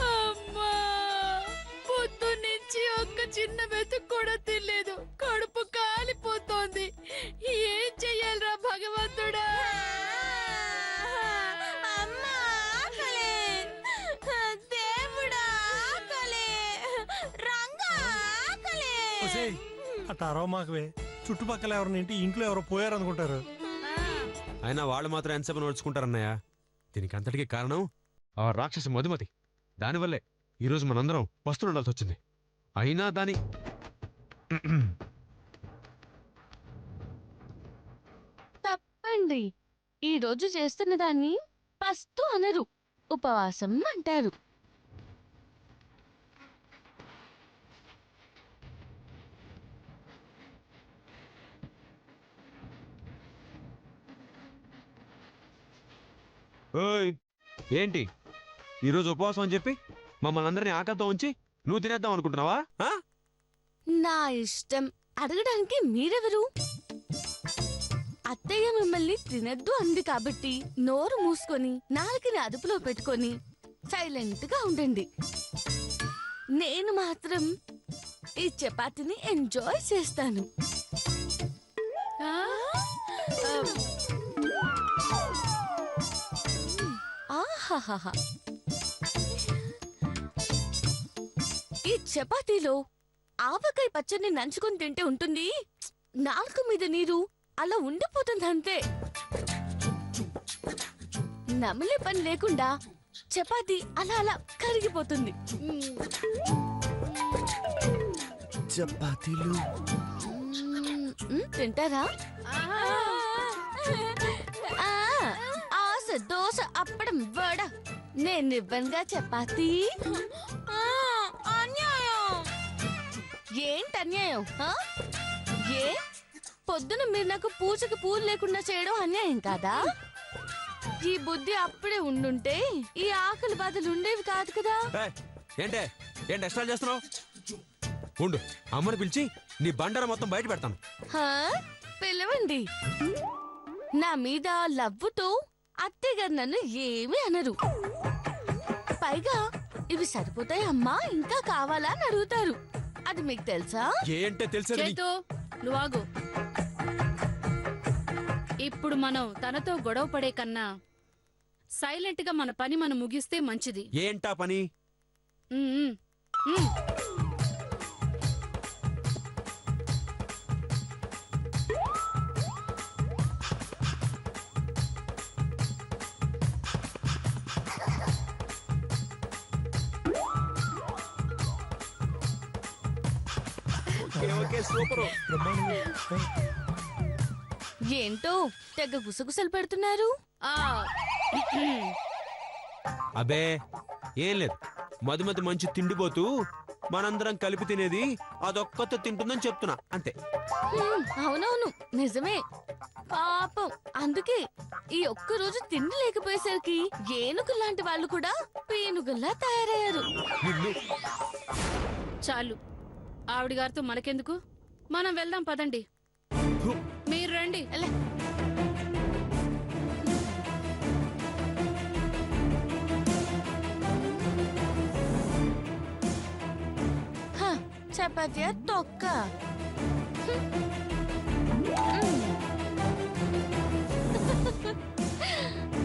అమ్మా, పొద్దున్నుంచి ఒక్క చిన్న మెతుకు కూడా తినలేదు. కడుపు కాలిపోతోంది. ఏం చెయ్యాలరా భగవంతుడా? అట్లా అరవమాకవే. చుట్టుపక్కల ఎవరినింటి ఇంట్లో ఎవరో పోయారు అనుకుంటారు. అయినా వాళ్ళు మాత్రం ఎంతసేపు నడుచుకుంటారన్నయ్య. దీనికి అంతటికీ కారణం ఆ రాక్షసి మధుమతి. దానివల్లే ఈరోజు మనందరం పస్తులు ఉండాల్సి వచ్చింది. అయినా దాని తప్పండి. ఈ రోజు చేస్తున్న దాన్ని పస్తు అనరు, ఉపవాసం అంటారు. ఓయ్, ఏంటి ఈరోజు ఉపవాసం అని చెప్పి మమ్మల్ని అందరినీ ఆకలితో ఉంచి నువ్వు తినేద్దాం అనుకుంటున్నావా? నా ఇష్టం. అడగడానికి మీరెవరు? అత్తయ్య మిమ్మల్ని తినద్దు అంది కాబట్టి నోరు మూసుకొని నాలుకని అదుపులో పెట్టుకొని సైలెంట్ గా ఉండండి. నేను మాత్రం ఈ చపాతీని ఎంజాయ్ చేస్తాను. ఆహాహా, ఈ చపాతీలో ఆవకాయ పచ్చడిని నంచుకొని తింటే ఉంటుంది. నాలుగు మీద నీరు అలా ఉండిపోతుంది అంతే. నమిలే పని లేకుండా చపాతీ అలా అలా కరిగిపోతుంది. చపాతీలు తింటారా? ఆశ, దోశ, అప్పడం, వడ. నేనివ్వనుగా చపాతీ. ఏంటి అన్యాయం? ఏ పొద్దున మీరు నాకు పూజకి పూలు లేకుండా చేయడం అన్యాయం కాదా? ఈ బుద్ధి అప్పుడే ఉండుంటే ఈ ఆకలి బాధలు ఉండేవి కాదు కదా. ఏంటే ఏంటి ఎక్స్ట్రా చేస్తున్నావు? ఉండు, అమ్మని పిలిచి నీ బండార మొత్తం బయట పెడతాను. పిలవండి. నా మీద లవ్వుతో అత్తయ్య గారు నన్ను ఏమీ అనరు. పైగా ఇవి సరిపోతాయి అమ్మా, ఇంకా కావాలా అని అడుగుతారు. అది మీకు తెలుసా? ఏంటే తెలిసేది? నువ్వాగు. ఇప్పుడు మనం తనతో గొడవ పడే కన్నా సైలెంట్ గా మన పని మనం ముగిస్తే మంచిది. ఏంటా పని? ఏంటో తెగ గుసగుసలు పెడుతున్నారు. అబే ఏం లేదు, మధుమతి మంచి తిండిపోతూ మనందరం కలిపి తినేది అదొక్కతో తింటుందని చెప్తున్నా అంతే. అవునవును, నిజమే. పాపం అందుకే ఈ ఒక్కరోజు తిండి లేకపోయేసరికి ఏనుగు లాంటి వాళ్ళు కూడా పీనుగుల్లా తయారయ్యారు. చాలు, ఆవిడ గారితో మనకెందుకు, మనం వెళ్దాం పదండి. మీరు రండి. చపాతీ తొక్క.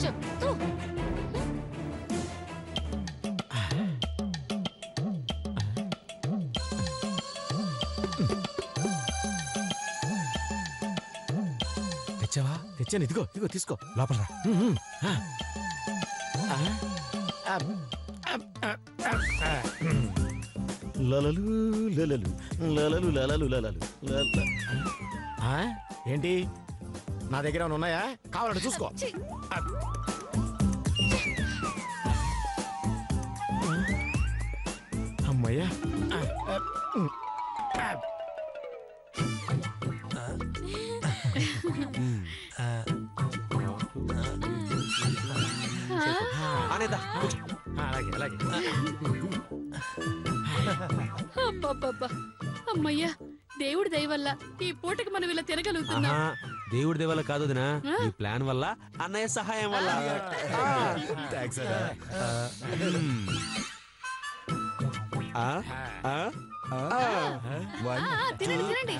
చెప్తూ తెచ్చావా? తెచ్చాను, ఇదిగో ఇదిగో తీసుకో, లోపల రా. లలలు లలలు లలలు లలలు లలలు. ఏంటి నా దగ్గర ఏమైనా ఉన్నాయా? కావాలంటే చూసుకో. అమ్మయ్యా. అలాగే అలాగే. అబ్బబ్బబ్బా, అమ్మయ్యా, దేవుడి దయ వల్ల ఈ పూటకి మనం ఇలా తిరగలుగుతున్నాం. ఆహా, దేవుడి దయ వల్ల కాదు వదినా, ఈ ప్లాన్ వల్ల, అన్నయ్య సహాయం వల్ల. ఆ, ఆ, తినండి తినండి.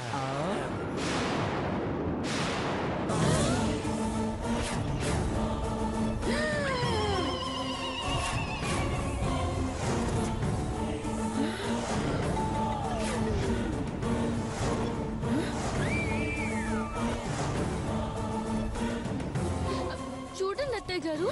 చూడండి అత్తయ్య గారు.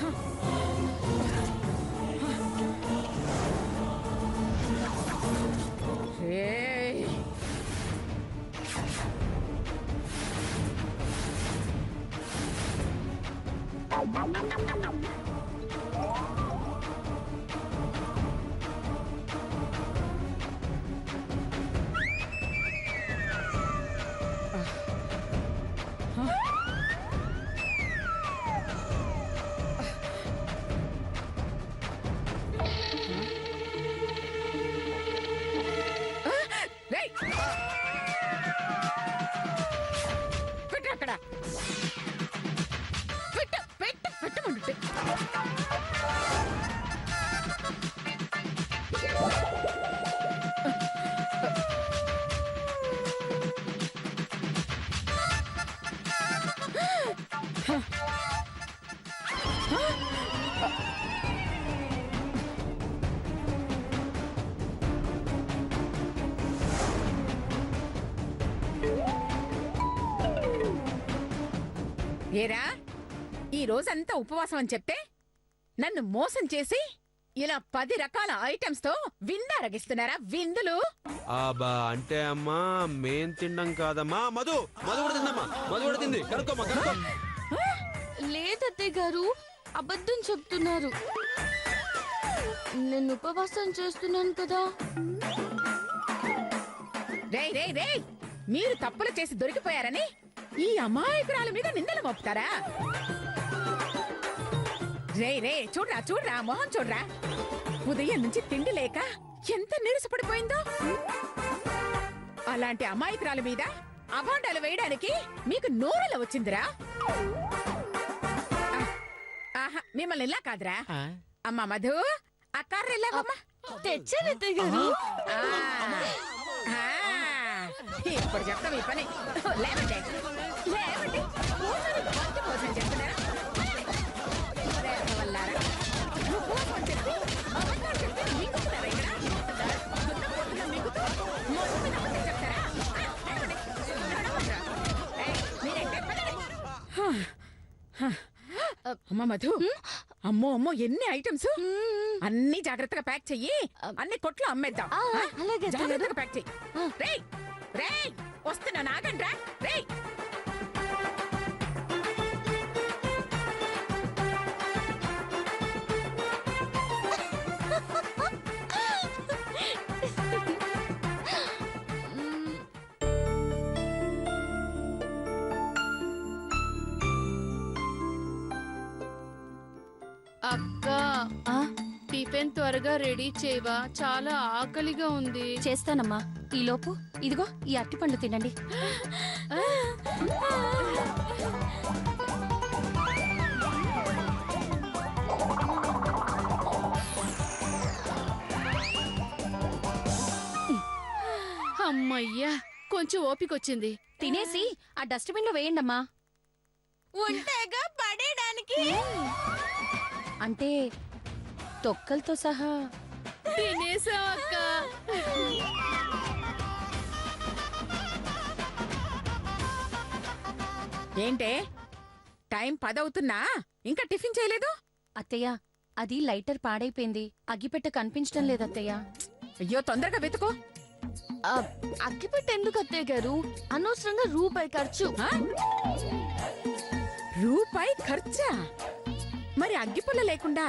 అక్కడ పెట్టమంటుంటే ఏరా ఈ రోజంతా ఉపవాసం అని చెప్తే నన్ను మోసం చేసి ఇలా 10 రకాల ఐటమ్స్ తో విందరగిస్తున్నారా విందులు? అంటే అమ్మా మేం తిండం కాదమ్మా, మధు మధు కూడా తిందమ్మా, మధు కూడా తింది. కనుక్కోమ్మా, కనుక్కో. లేదత్తయ్య గారు, అబద్ధం చెప్తున్నారు. నేను ఉపవాసం చేస్తున్నాను కదా. రేయ్ రేయ్ రేయ్, మీరు తప్పులు చేసి దొరికిపోయారని ఈ అమాయకురాల మీద నిందలు మోపుతారా? రే రే చూడ్రా చూడ్రా, మొహం చూడ్రా, ఉదయం నుంచి తిండి లేక ఎంత నీరసపడిపోయిందో. అలాంటి అమాయకురాల మీద అభాండాలు వేయడానికి మీకు నోరెలా వచ్చిందిరా? ఆహా, మిమ్మల్ని ఇలా కాదురా. అమ్మా మధు, ఆ కర్ర ఎలాగమ్మా? తెచ్చాను అత్తయ్య గారు. ఇప్పుడు చెప్తాం ఈ పని. లేవండి లేవండి, కూర్చొని భక్తి భోజనం చేస్తున్నారా? వల్లారా, ఉపవాసం చేసి అబద్ధాలు చెప్తే మింగుతున్నారా ఇక్కడ? దున్నపోతున్నా మింగుతూ మొత్తం మీద అబద్ధం చెప్తారా? లేవండి, నడవండిరా. మీరేంటే పదండి. అమ్మ మధు, అమ్మో అమ్మో ఎన్ని ఐటమ్స్! అన్ని జాగ్రత్తగా ప్యాక్ చెయ్యి, అన్ని కొట్లు అమ్మేద్దాం. అలాగే జాగ్రత్తగా ప్యాక్ చెయ్యి. రేయ్ రేయ్, వస్తున్నా, నాగండ్రా. రేయ్ అక్క, టిఫిన్ త్వరగా రెడీ చేయవా? చాలా ఆకలిగా ఉంది. చేస్తానమ్మా. ఈలోపు ఇదిగో ఈ అట్టిపండు తినండి. అమ్మయ్యా, కొంచెం ఓపికొచ్చింది. తినేసి ఆ డస్ట్బిన్ లో వేయండమ్మా. ఉంటేగా పడేయడానికి. అంటే తొక్కలతో సహా. తినేసా అక్క. ఏంటే టైం 10 అవుతున్నా ఇంకా టిఫిన్ చేయలేదు? అత్తయ్య, అది లైటర్ పాడైపోయింది. అగ్గిపెట్ట కనిపించడం లేదు అత్తయ్య. అయ్యో, తొందరగా వెతుకో. అగ్గిపెట్టి ఎందుకు అత్తయ్య గారు? అనవసరంగా రూపాయి ఖర్చు. రూపాయి ఖర్చా? మరి అగ్గిపుల్ల లేకుండా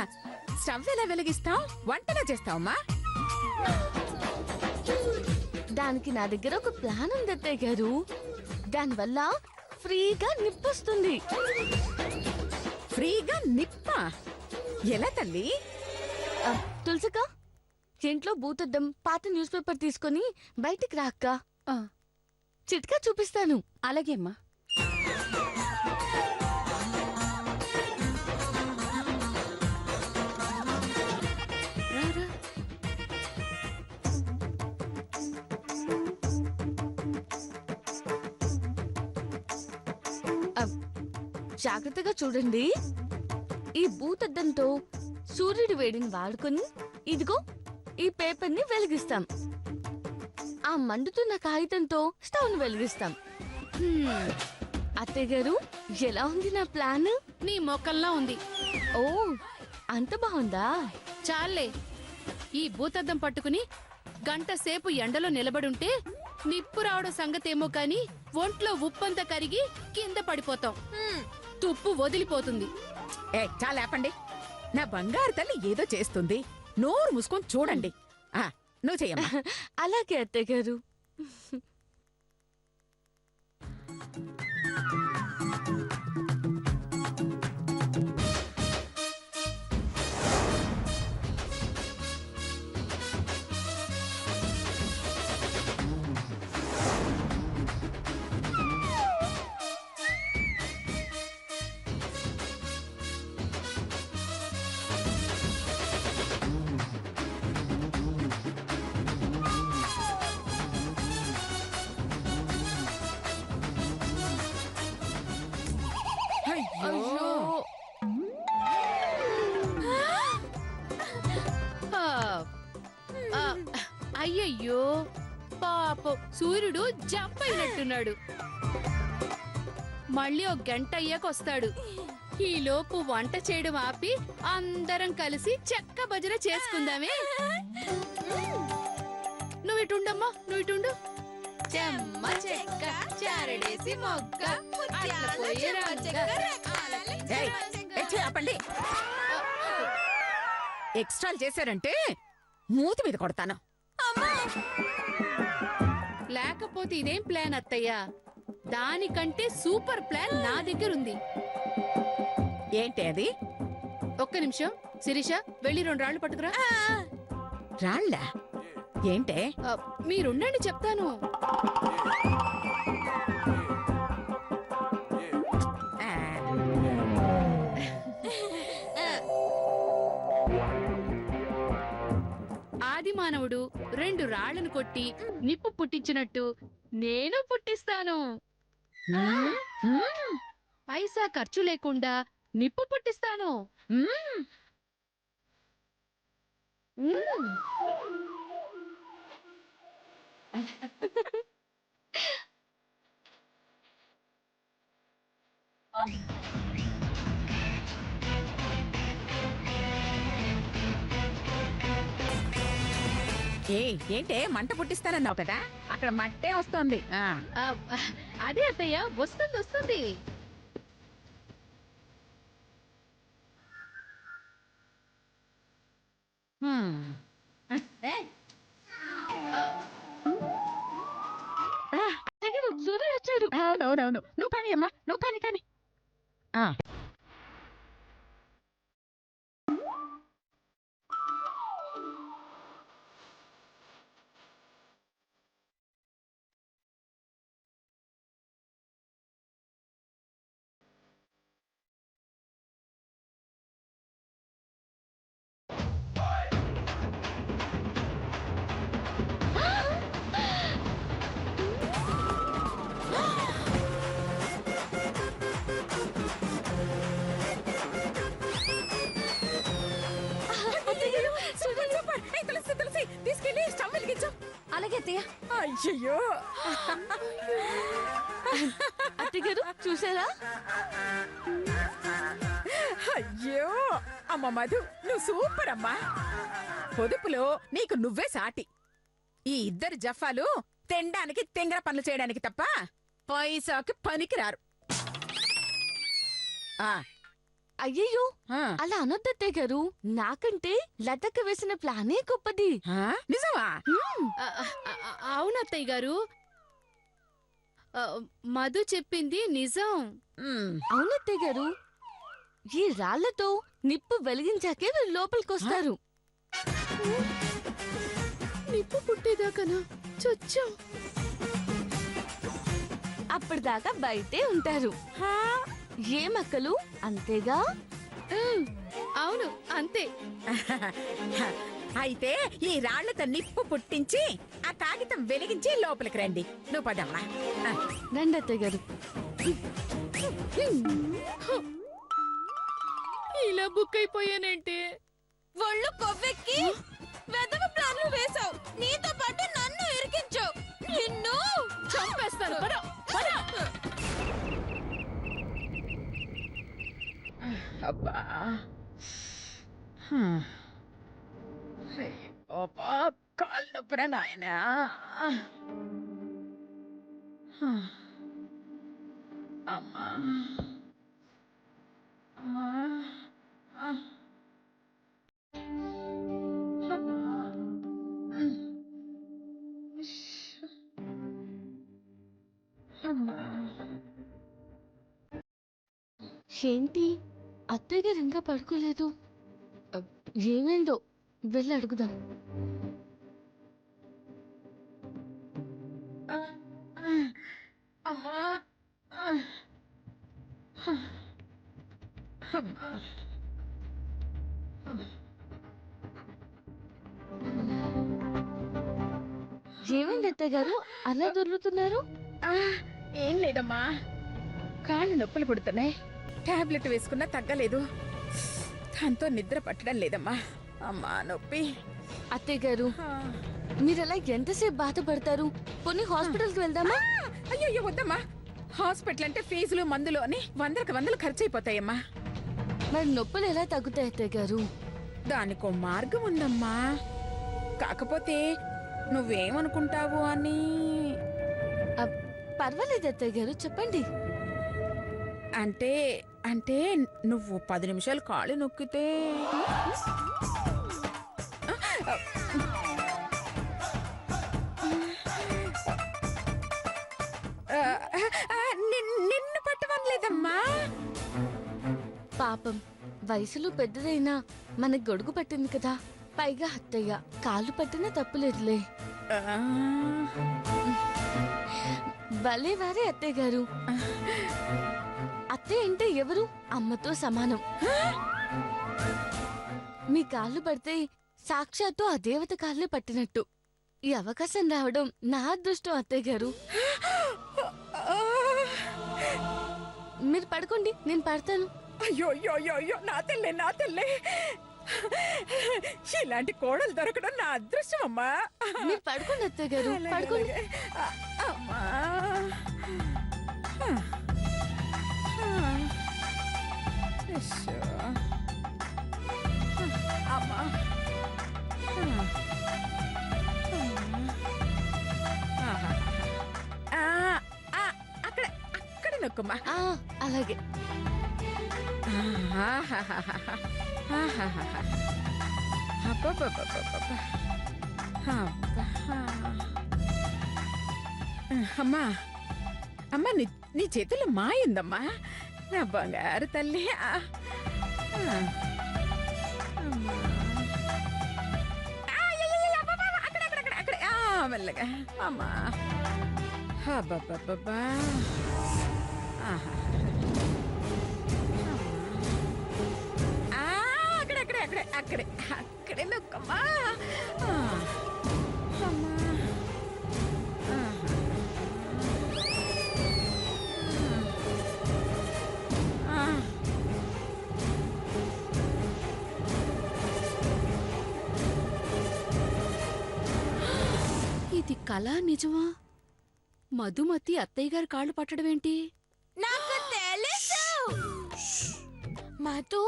స్టవ్ ఎలా వెలిగిస్తావు? వంటలా చేస్తావమ్మా? దానికి నా దగ్గర ఒక ప్లాన్ ఉంది అత్తయ్య గారు. దానివల్ల ఫ్రీగా నిప్పొస్తుంది. ఫ్రీగా నిప్పా? ఎలా తల్లి? తులసిక, ఇంట్లో భూతద్దం పాత న్యూస్ పేపర్ తీసుకొని బయటికి రాక్క. చిట్కా చూపిస్తాను. అలాగే అమ్మా. రా, రా. జాగ్రత్తగా చూడండి. ఈ భూతద్దంతో సూర్యుడి వేడిని వాడుకొని ఇదిగో ఈ పేపర్ని వెలిగిస్తాం. ఆ మండుతున్న కాగితంతో స్టవ్ను వెలిగిస్తాం. అత్తయ్య గారు, ఎలా ఉంది నా ప్లాన్? నీ మొక్కల్లా ఉంది. ఓ, అంత బాగుందా? చాలే. ఈ భూతద్దం పట్టుకుని గంట సేపు ఎండలో నిలబడుంటే నిప్పు రావడం సంగతేమో కాని ఒంట్లో ఉప్పంతా కరిగి కింద పడిపోతాం. తుప్పు వదిలిపోతుంది. ఏ చాలా ఆపండి. నా బంగారు తల్లి ఏదో చేస్తుంది. నోరు మూసుకొని చూడండి. నువ్వు చెయ్యమ్మా. అలాగే అత్తయ్య గారు. అయ్యో, ఆ, ఆ, అయ్యయ్యో పాపం, సూర్యుడు జంప్ అయినట్టున్నాడు. మళ్ళీ ఒక గంట అయ్యాక వస్తాడు. ఈలోపు వంట చేయడం ఆపి అందరం కలిసి చెక్క భజన చేసుకుందామే. నువ్వు ఇటుండమ్మా, నువ్వు ఇటుండు. చెమ్మ చెక్క చారడేసి మొగ్గ అట్ల పోయి రంగ. ఏయ్, ఏ చెయ్యి ఆపండి. ఎక్స్ట్రాలు చేశారంటే మూతి మీద కొడతాను. లేకపోతే ఇదేం ప్లాన్ అత్తయ్య? దానికంటే సూపర్ ప్లాన్ నా దగ్గర ఉంది. ఏంటి అది? ఒక్క నిమిషం శిరీష, వెళ్ళి 2 రాళ్ళు పట్టుకురా. రాళ్ళ ఏంటే? మీరుండండి, చెప్తాను. ఆ, ఆది మానవుడు 2 రాళ్లను కొట్టి నిప్పు పుట్టించినట్టు నేను పుట్టిస్తాను. పైసా ఖర్చు లేకుండా నిప్పు పుట్టిస్తాను. ఏంటే మంట పుట్టిస్తానన్నావు కదా, అక్కడ మట్టే వస్తోంది. అదే అత్తయ్య, వస్తుంది వస్తుంది. సూర్యుడు వచ్చాడు. అవునవునవును, నువ్వు పని అమ్మా, నువ్వు పని కానీ. తీసుకెళ్ళి స్టవ్ వెలిగించు. అలాగే అత్తయ్య. అయ్యో, అత్తయ్య గారు చూసారా? అయ్యో అమ్మ మధు, నువ్వు సూపర్ అమ్మా. పొదుపులో నీకు నువ్వే సాటి. ఈ ఇద్దరు జఫాలు తినడానికి తింగర పనులు చేయడానికి తప్ప పైసాకి పనికి రారు. అయ్యయ్యో, అలా అనొద్దత్తయ్య గారు. నాకంటే లతక్క వేసిన ప్లానే గొప్పది. నిజమా? అవునత్తయ్య గారు, మధు చెప్పింది నిజం. అవునత్తయ్య గారు, ఈ రాళ్లతో నిప్పు వెలిగించాకే వీళ్ళు లోపలికొస్తారు. నిప్పు పుట్టేదాకనా చచ్చాం. అప్పటిదాకా బయటే ఉంటారు. హా, ఏమక్కలు అంతేగా? అవును అంతే. అయితే ఈ రాళ్లతో నిప్పు పుట్టించి ఆ కాగితం వెలిగించి లోపలికి రండి. నువ్వు పదమ్మా. రండి అత్తయ్య గారు. ఇలా బుక్ అయిపోయానంటే ఒళ్ళు కొవ్వెక్కి వెదవ ప్లాన్లు వేసావు. నీతో పాటు నన్ను ఇరికించావు. నిన్ను చంపేస్తాను. పద, పద. అబ్బా అబ్బా, కాళ్ళు నొప్పురా నాయనా. అమ్మా అమ్మా ఏంటి అత్తయ్య గారు ఇంకా పడుకోలేదు? ఏమైందో వెళ్ళి అడుగుదాం. అమ్మా ఏమైంది అత్తయ్య గారు అలా దొర్లుతున్నారు? ఏం లేదమ్మా, కాళ్ళు నొప్పులు పుడుతున్నాయి. టాబ్లెట్ వేసుకున్నా తగ్గలేదు. దాంతో నిద్ర పట్టడం లేదమ్మా. అమ్మా నొప్పి. అత్తయ్య గారు మీరు అలా ఎంతసేపు బాధపడతారు? కొన్ని హాస్పిటల్కి వెళ్దామా? అయ్యో వద్దమ్మా. హాస్పిటల్ అంటే ఫీజులు మందులు అని వందలు ఖర్చు అయిపోతాయమ్మా. మరి నొప్పులు ఎలా తగ్గుతాయి అత్తయ్య గారు? దానికో మార్గం ఉందమ్మా. కాకపోతే నువ్వేమనుకుంటావు అని. పర్వాలేదు అత్తయ్య గారు, చెప్పండి. అంటే అంటే నువ్వు 10 నిమిషాలు కాళ్ళు నొక్కితే నిన్ను పట్టవనలేదమ్మా. పాపం వయసులో పెద్దదైనా మనకు గొడుగు పట్టింది కదా. పైగా అత్తయ్య కాళ్ళు పట్టినా తప్పులేదులే. భలే వారే అత్తయ్య గారు. అత్తయ్య అంటే ఎవరు? అమ్మతో సమానం. మీ కాళ్ళు పడితే సాక్షాత్తు ఆ దేవత కాళ్ళే పట్టినట్టు. ఈ అవకాశం రావడం నా అదృష్టం అత్తయ్య గారు. మీరు పడుకోండి, నేను పడతాను. అయ్యో నా తెల్లే ఇలాంటి కోడలు దొరకడం నా అదృష్టం అమ్మా. మీరు పడుకోండి అత్తయ్య గారు, పడుకోండి. అమ్మా అమ్మా అక్కడ నొక్కమ్మా. అలాగే. అమ్మా అమ్మా, నీ చేతుల్లో మాయిందమ్మా. నా బంగారు తల్లి. అక్కడ మెల్లగా అమ్మా. అబ్బబ్బబ్బా. అక్కడే నొక్కమ్మా. ఇది కళ నిజమా? మధుమతి అత్తయ్య గారి కాళ్ళు పట్టడం ఏంటి? నాకు తెలుసు. మధు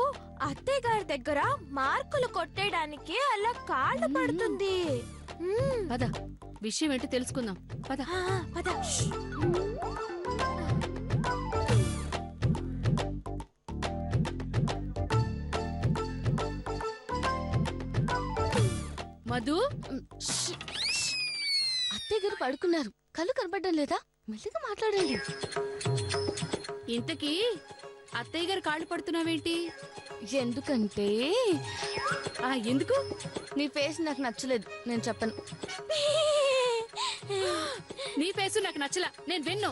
అత్తయ్య గారి దగ్గర మార్కులు కొట్టేయడానికి అలా కాళ్ళు పడుతుంది. పద, విషయం ఏంటి తెలుసుకుందాం. పద పద. మధు, అత్తయ్య గారు పడుకున్నారు. కళ్ళు కనపడడం లేదా? మెల్లిగా మాట్లాడండి. ఇంతకీ అత్తయ్య గారు కాళ్ళు పడుతున్నావేంటి? ఎందుకంటే ఎందుకు? నీ ఫేస్ నాకు నచ్చలేదు, నేను చెప్పను. నీ ఫేసు నాకు నచ్చలా, నేను విన్ను.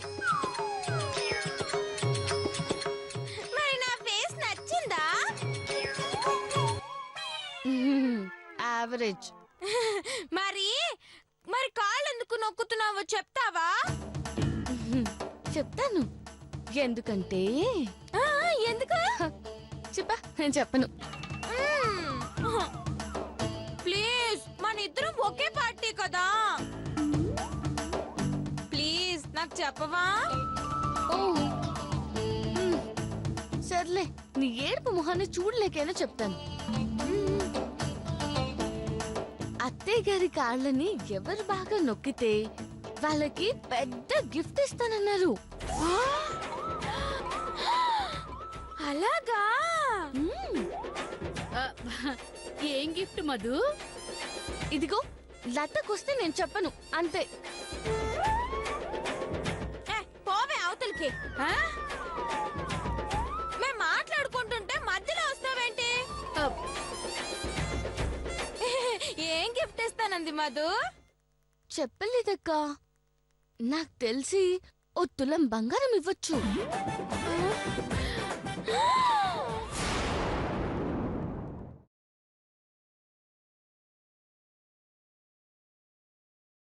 యావరేజ్. మరి మరి కాళ్ళు ఎందుకు నొక్కుతున్నావో చెప్తావా? చెప్తాను. ఎందుకంటే ఎందుకు? చెప్పా, నేను చెప్పను. ప్లీజ్, మన ఇద్దరం ఒకే పార్టీ కదా, ప్లీజ్ నాకు చెప్పవా? ఓ సర్లే, నీ ఏడుపు మొహాన్ని చూడలేకైనా చెప్తాను. అత్తయ్య గారి కాళ్ళని ఎవరు బాగా నొక్కితే వాళ్ళకి పెద్ద గిఫ్ట్ ఇస్తానన్నారు. అలాగా? ఆ, ఏం గిఫ్ట్ మధు? ఇదిగో లతకొస్తే నేను చెప్పను, అంతే. పోవే అవతలికి. మేము మాట్లాడుకుంటుంటే మధ్యలో వస్తావేంటి? ఆ, ఏం గిఫ్ట్ ఇస్తానంది మధు? చెప్పలేదక్క. నాకు తెలిసి ఓ తులం బంగారం ఇవ్వచ్చు.